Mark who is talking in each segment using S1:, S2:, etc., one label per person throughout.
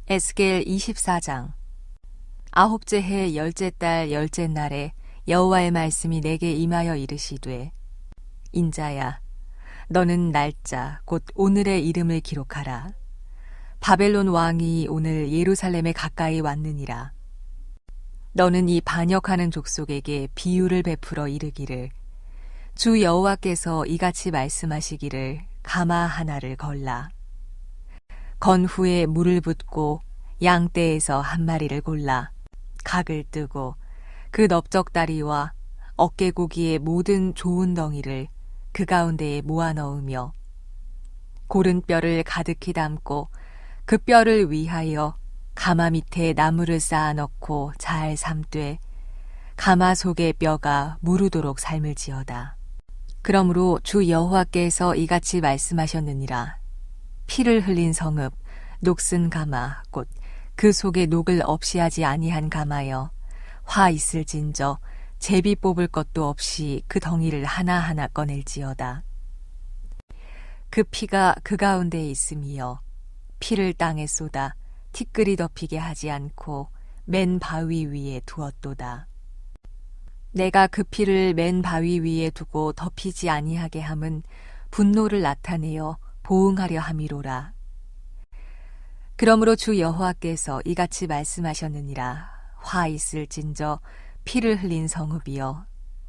S1: 에스겔 24장. 아홉째 해 열째 달 열째 날에 여호와의 말씀이 내게 임하여 이르시되, 인자야, 너는 날짜 곧 오늘의 이름을 기록하라. 바벨론 왕이 오늘 예루살렘에 가까이 왔느니라. 너는 이 반역하는 족속에게 비유를 베풀어 이르기를, 주 여호와께서 이같이 말씀하시기를 가마 하나를 걸라. 건 후에 물을 붓고 양떼에서 한 마리를 골라 각을 뜨고 그 넓적다리와 어깨고기의 모든 좋은 덩이를 그 가운데에 모아 넣으며 고른 뼈를 가득히 담고 그 뼈를 위하여 가마 밑에 나무를 쌓아 넣고 잘 삶되 가마 속의 뼈가 무르도록 삶을지어다. 그러므로 주 여호와께서 이같이 말씀하셨느니라. 피를 흘린 성읍, 녹슨 가마, 곧 그 속에 녹을 없이 하지 아니한 가마여, 화 있을진저 제비 뽑을 것도 없이 그 덩이를 하나하나 꺼낼지어다. 그 피가 그 가운데에 있음이여, 피를 땅에 쏟아 티끌이 덮이게 하지 않고 맨 바위 위에 두었도다. 내가 그 피를 맨 바위 위에 두고 덮이지 아니하게 함은 분노를 나타내어 보응하려 함이로라. 그러므로 주 여호와께서 이같이 말씀하셨느니라. 화 있을진저 피를 흘린 성읍이여,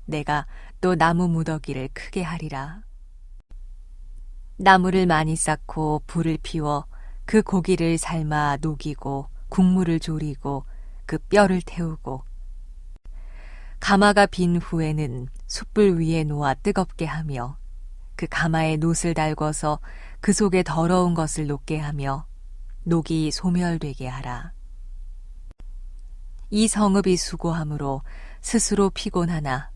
S1: 내가 또 나무 무더기를 크게 하리라. 나무를 많이 쌓고 불을 피워 그 고기를 삶아 녹이고 국물을 졸이고 그 뼈를 태우고 가마가 빈 후에는 숯불 위에 놓아 뜨겁게 하며 그 가마에 놋을 달궈서 그 속에 더러운 것을 녹게 하며 녹이 소멸되게 하라. 이 성읍이 수고함으로 스스로 피곤하나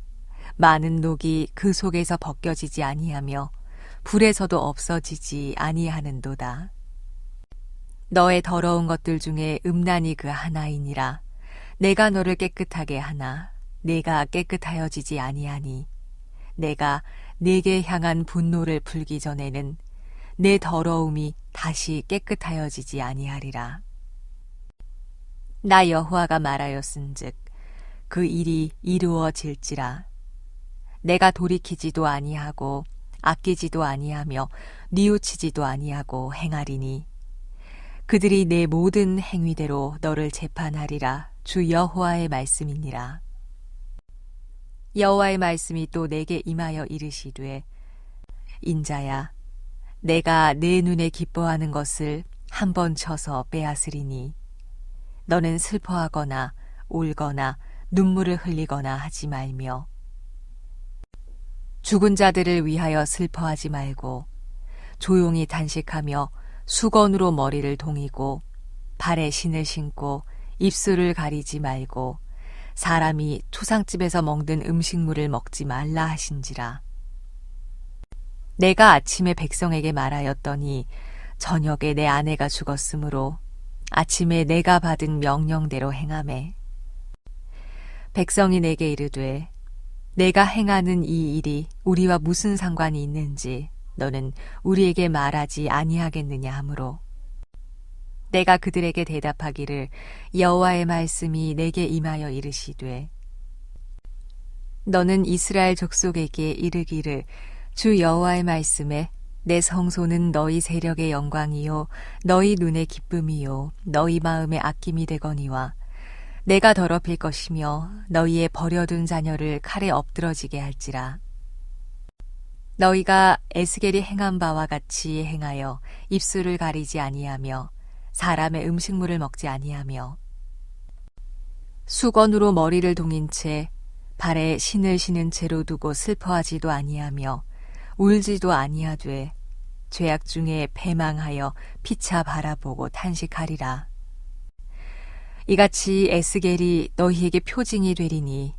S1: 많은 녹이 그 속에서 벗겨지지 아니하며 불에서도 없어지지 아니하는도다. 너의 더러운 것들 중에 음란이 그 하나이니라. 내가 너를 깨끗하게 하나 내가 깨끗하여지지 아니하니 내가 내게 향한 분노를 풀기 전에는 내 더러움이 다시 깨끗하여지지 아니하리라. 나 여호와가 말하였은즉 그 일이 이루어질지라. 내가 돌이키지도 아니하고 아끼지도 아니하며 뉘우치지도 아니하고 행하리니 그들이 내 모든 행위대로 너를 재판하리라. 주 여호와의 말씀이니라. 여호와의 말씀이 또 내게 임하여 이르시되, 인자야, 내가 내 눈에 기뻐하는 것을 한 번 쳐서 빼앗으리니 너는 슬퍼하거나 울거나 눈물을 흘리거나 하지 말며 죽은 자들을 위하여 슬퍼하지 말고 조용히 단식하며 수건으로 머리를 동이고 발에 신을 신고 입술을 가리지 말고 사람이 초상집에서 먹는 음식물을 먹지 말라 하신지라. 내가 아침에 백성에게 말하였더니 저녁에 내 아내가 죽었으므로 아침에 내가 받은 명령대로 행하매 백성이 내게 이르되, 내가 행하는 이 일이 우리와 무슨 상관이 있는지 너는 우리에게 말하지 아니하겠느냐 하므로 내가 그들에게 대답하기를, 여호와의 말씀이 내게 임하여 이르시되, 너는 이스라엘 족속에게 이르기를, 주 여호와의 말씀에 내 성소는 너희 세력의 영광이요 너희 눈의 기쁨이요 너희 마음의 아낌이 되거니와 내가 더럽힐 것이며 너희의 버려둔 자녀를 칼에 엎드러지게 할지라. 너희가 에스겔이 행한 바와 같이 행하여 입술을 가리지 아니하며 사람의 음식물을 먹지 아니하며 수건으로 머리를 동인 채 발에 신을 신은 채로 두고 슬퍼하지도 아니하며 울지도 아니하되 죄악 중에 패망하여 피차 바라보고 탄식하리라. 이같이 에스겔이 너희에게 표징이 되리니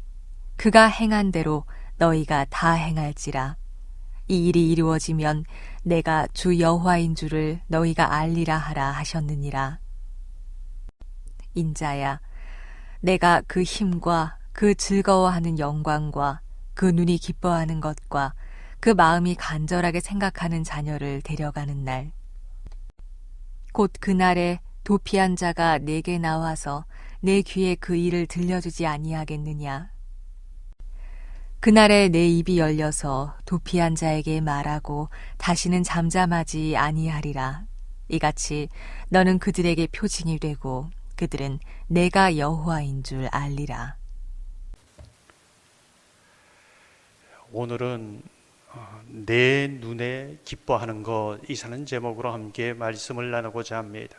S1: 그가 행한 대로 너희가 다 행할지라. 이 일이 이루어지면 내가 주 여호와인 줄을 너희가 알리라 하라 하셨느니라. 인자야, 내가 그 힘과 그 즐거워하는 영광과 그 눈이 기뻐하는 것과 그 마음이 간절하게 생각하는 자녀를 데려가는 날, 곧 그날에 도피한 자가 내게 나와서 내 귀에 그 일을 들려주지 아니하겠느냐. 그날에 내 입이 열려서 도피한 자에게 말하고 다시는 잠잠하지 아니하리라. 이같이 너는 그들에게 표징이 되고 그들은 내가 여호와인 줄 알리라.
S2: 오늘은 내 눈에 기뻐하는 것, 이사는 제목으로 함께 말씀을 나누고자 합니다.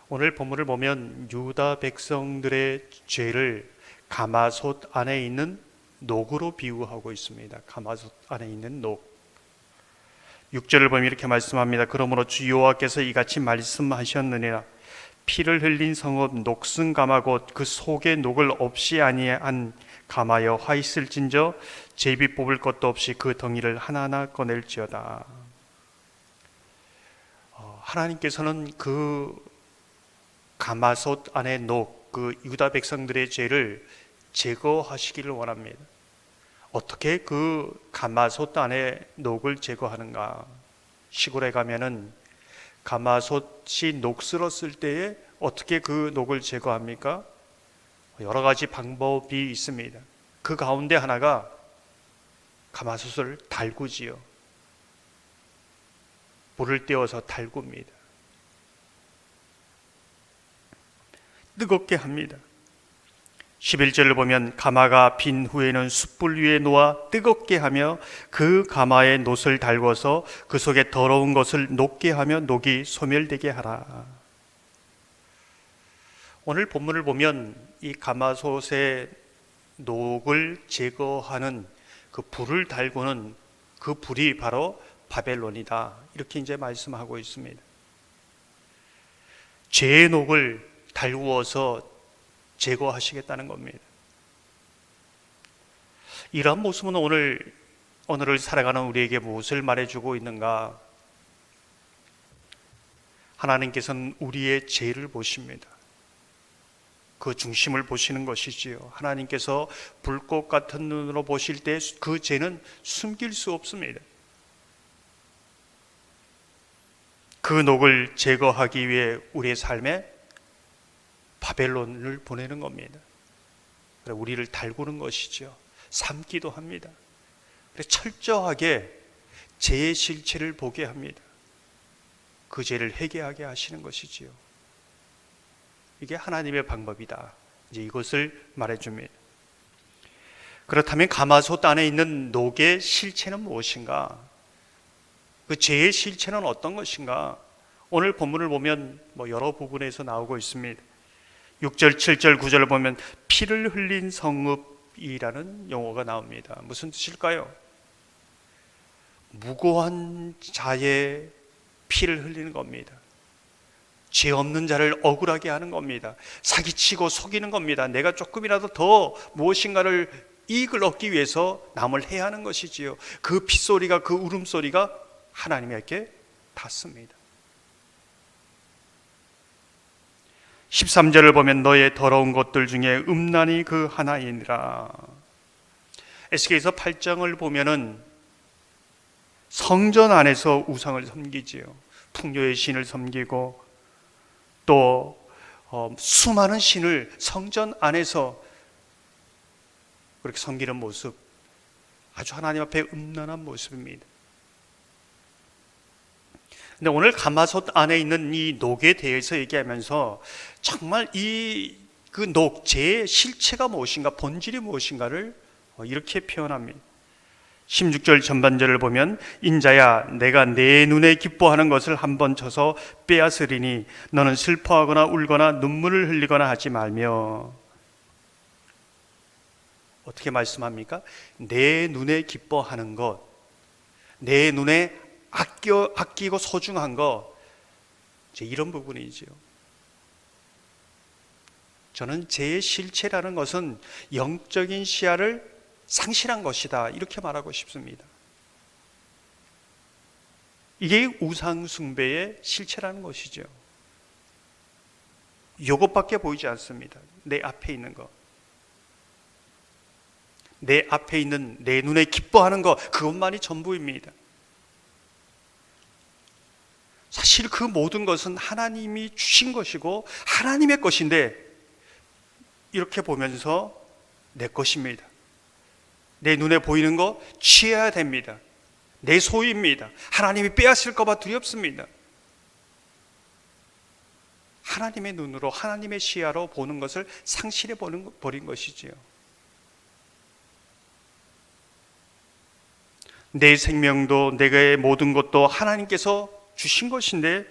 S2: 오늘 본문을 보면 유다 백성들의 죄를 가마솥 안에 있는 녹으로 비유하고 있습니다. 가마솥 안에 있는 녹. 6절을 보면 이렇게 말씀합니다. 그러므로 주 여호와께서 이같이 말씀하셨느니라. 피를 흘린 성읍 녹슨 가마 곧 그 속에 녹을 없이 아니한 가마여 화 있을진저 제비 뽑을 것도 없이 그 덩이를 하나하나 꺼낼지어다. 하나님께서는 그 가마솥 안에 녹, 그 유다 백성들의 죄를 제거하시기를 원합니다. 어떻게 그 가마솥 안에 녹을 제거하는가? 시골에 가면은 가마솥이 녹슬었을 때에 어떻게 그 녹을 제거합니까? 여러 가지 방법이 있습니다. 그 가운데 하나가 가마솥을 달구지요. 물을 떼어서 달굽니다. 뜨겁게 합니다. 11절을 보면 가마가 빈 후에는 숯불 위에 놓아 뜨겁게 하며 그 가마에 놋을 달궈서 그 속에 더러운 것을 녹게 하며 녹이 소멸되게 하라. 오늘 본문을 보면 이 가마솥의 녹을 제거하는 그 불을 달구는 그 불이 바로 바벨론이다. 이렇게 이제 말씀하고 있습니다. 죄의 녹을 달구어서 제거하시겠다는 겁니다. 이러한 모습은 오늘을 살아가는 우리에게 무엇을 말해주고 있는가? 하나님께서는 우리의 죄를 보십니다. 그 중심을 보시는 것이지요. 하나님께서 불꽃 같은 눈으로 보실 때 그 죄는 숨길 수 없습니다. 그 녹을 제거하기 위해 우리의 삶에 바벨론을 보내는 겁니다. 우리를 달구는 것이죠. 삶기도 합니다. 철저하게 죄의 실체를 보게 합니다. 그 죄를 회개하게 하시는 것이지요. 이게 하나님의 방법이다. 이제 이것을 말해줍니다. 그렇다면 가마솥 안에 있는 녹의 실체는 무엇인가? 그 죄의 실체는 어떤 것인가? 오늘 본문을 보면 여러 부분에서 나오고 있습니다. 6절, 7절, 9절을 보면 피를 흘린 성읍이라는 용어가 나옵니다. 무슨 뜻일까요? 무고한 자의 피를 흘리는 겁니다. 죄 없는 자를 억울하게 하는 겁니다. 사기치고 속이는 겁니다. 내가 조금이라도 더 무엇인가를 이익을 얻기 위해서 남을 해하는 것이지요. 그 핏소리가, 그 울음소리가 하나님에게 닿습니다. 13절을 보면 너의 더러운 것들 중에 음란이 그 하나이니라. 에스겔서 8장을 보면은 성전 안에서 우상을 섬기지요. 풍요의 신을 섬기고 또 수많은 신을 성전 안에서 그렇게 섬기는 모습, 아주 하나님 앞에 음란한 모습입니다. 근데 오늘 가마솥 안에 있는 이 녹에 대해서 얘기하면서 정말 그 녹제의 실체가 무엇인가, 본질이 무엇인가를 이렇게 표현합니다. 16절 전반절을 보면 인자야 내가 내 눈에 기뻐하는 것을 한번 쳐서 빼앗으리니 너는 슬퍼하거나 울거나 눈물을 흘리거나 하지 말며. 어떻게 말씀합니까? 내 눈에 기뻐하는 것, 내 눈에 아끼고 소중한 것, 이런 부분이지요. 저는 제 실체라는 것은 영적인 시야를 상실한 것이다, 이렇게 말하고 싶습니다. 이게 우상 숭배의 실체라는 것이죠. 이것밖에 보이지 않습니다. 내 앞에 있는 것, 내 앞에 있는 내 눈에 기뻐하는 것, 그것만이 전부입니다. 사실 그 모든 것은 하나님이 주신 것이고 하나님의 것인데 이렇게 보면서 내 것입니다. 내 눈에 보이는 거 취해야 됩니다. 내 소유입니다. 하나님이 빼앗을까 봐 두렵습니다. 하나님의 눈으로 하나님의 시야로 보는 것을 상실해 버린 것이지요. 내 생명도 내게 모든 것도 하나님께서 주신 것인데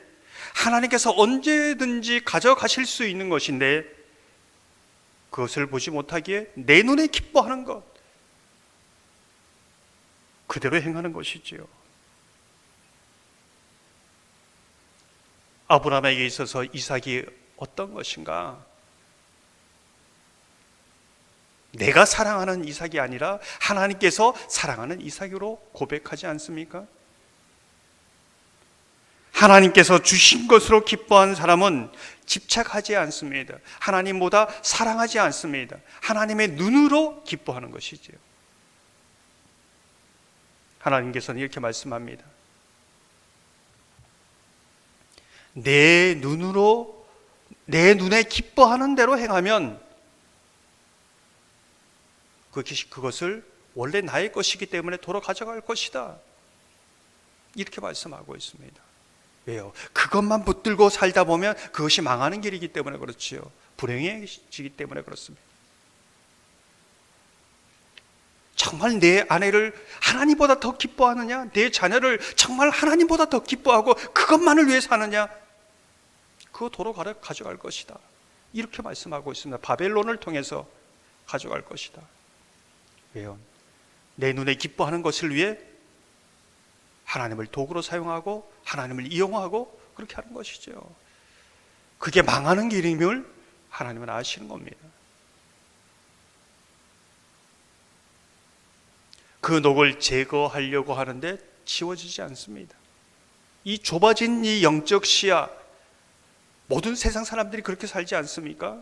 S2: 하나님께서 언제든지 가져가실 수 있는 것인데 그것을 보지 못하기에 내 눈에 기뻐하는 것 그대로 행하는 것이지요. 아브라함에게 있어서 이삭이 어떤 것인가? 내가 사랑하는 이삭이 아니라 하나님께서 사랑하는 이삭으로 고백하지 않습니까? 하나님께서 주신 것으로 기뻐하는 사람은 집착하지 않습니다. 하나님보다 사랑하지 않습니다. 하나님의 눈으로 기뻐하는 것이지요. 하나님께서는 이렇게 말씀합니다. 내 눈으로 내 눈에 기뻐하는 대로 행하면 그것을 원래 나의 것이기 때문에 돌아 가져갈 것이다. 이렇게 말씀하고 있습니다. 왜요? 그것만 붙들고 살다 보면 그것이 망하는 길이기 때문에 그렇지요. 불행해지기 때문에 그렇습니다. 정말 내 아내를 하나님보다 더 기뻐하느냐? 내 자녀를 정말 하나님보다 더 기뻐하고 그것만을 위해 사느냐? 그거 도로 가져갈 것이다. 이렇게 말씀하고 있습니다. 바벨론을 통해서 가져갈 것이다. 왜요? 내 눈에 기뻐하는 것을 위해 하나님을 도구로 사용하고 하나님을 이용하고 그렇게 하는 것이죠. 그게 망하는 길임을 하나님은 아시는 겁니다. 그 녹을 제거하려고 하는데 지워지지 않습니다. 이 좁아진 이 영적 시야, 모든 세상 사람들이 그렇게 살지 않습니까?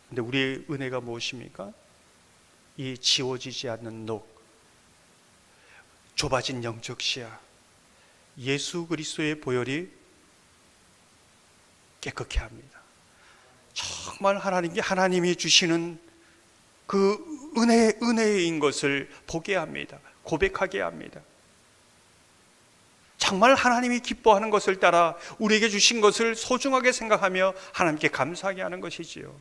S2: 근데 우리의 은혜가 무엇입니까? 이 지워지지 않는 녹, 좁아진 영적 시야, 예수 그리스도의 보혈이 깨끗게 합니다. 정말 하나님이 주시는 그 은혜인 것을 보게 합니다. 고백하게 합니다. 정말 하나님이 기뻐하는 것을 따라 우리에게 주신 것을 소중하게 생각하며 하나님께 감사하게 하는 것이지요.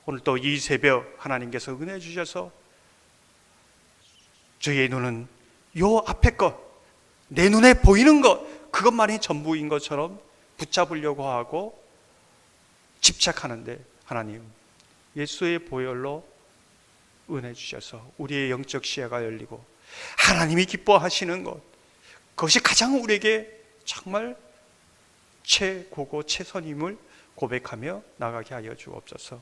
S2: 오늘 또 이 새벽 하나님께서 은혜 주셔서 저희의 눈은 요 앞에 것, 내 눈에 보이는 것, 그것만이 전부인 것처럼 붙잡으려고 하고 집착하는데 하나님 예수의 보혈로 은혜 주셔서 우리의 영적 시야가 열리고 하나님이 기뻐하시는 것, 그것이 가장 우리에게 정말 최고고 최선임을 고백하며 나가게 하여 주옵소서.